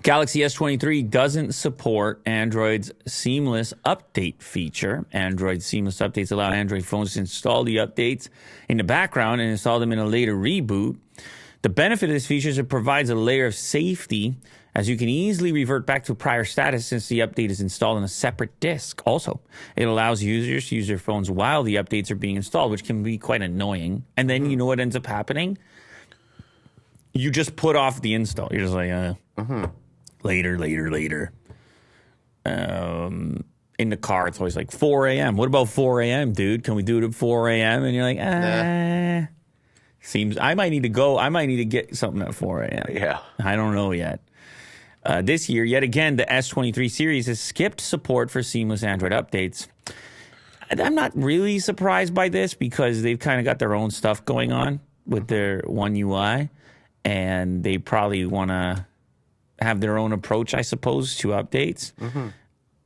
Galaxy S23 doesn't support Android's seamless update feature. Android's seamless updates allow Android phones to install the updates in the background and install them in a later reboot. The benefit of this feature is it provides a layer of safety, as you can easily revert back to a prior status since the update is installed on a separate disk. Also, it allows users to use their phones while the updates are being installed, which can be quite annoying. And then you know what ends up happening? You just put off the install. You're just like, later. In the car, it's always like 4 a.m. What about 4 a.m., dude? Can we do it at 4 a.m.? And you're like, Nah. Seems I might need to go. I might need to get something at 4 a.m. Yeah. I don't know yet. This year, yet again, the S23 series has skipped support for seamless Android updates. I'm not really surprised by this because they've kind of got their own stuff going on with their One UI, and they probably want to have their own approach, I suppose, to updates.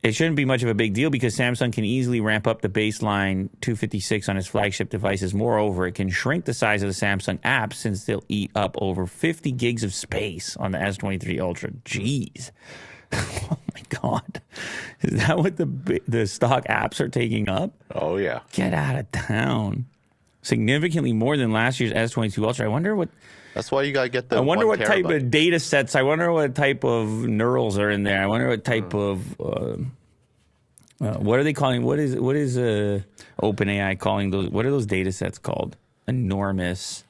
It shouldn't be much of a big deal because Samsung can easily ramp up the baseline 256 on its flagship devices. Moreover, it can shrink the size of the Samsung apps since they'll eat up over 50 gigs of space on the S23 Ultra. Jeez. Oh, my God. Is that what the stock apps are taking up? Oh, yeah. Get out of town. Significantly more than last year's S22 Ultra. I wonder what... That's why you got to get the I wonder 1 what type terabyte. of data sets. I wonder what type of neurals are in there. I wonder what type of what are they calling? What is OpenAI calling those? What are those data sets called? Enormous.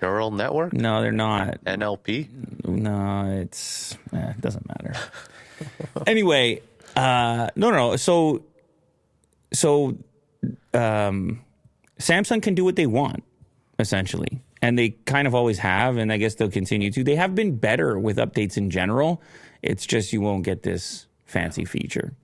Neural network? No, they're not. NLP? No, it doesn't matter. Anyway, no. So Samsung can do what they want, essentially. And they kind of always have, and I guess they'll continue to. They have been better with updates in general. It's just you won't get this fancy feature.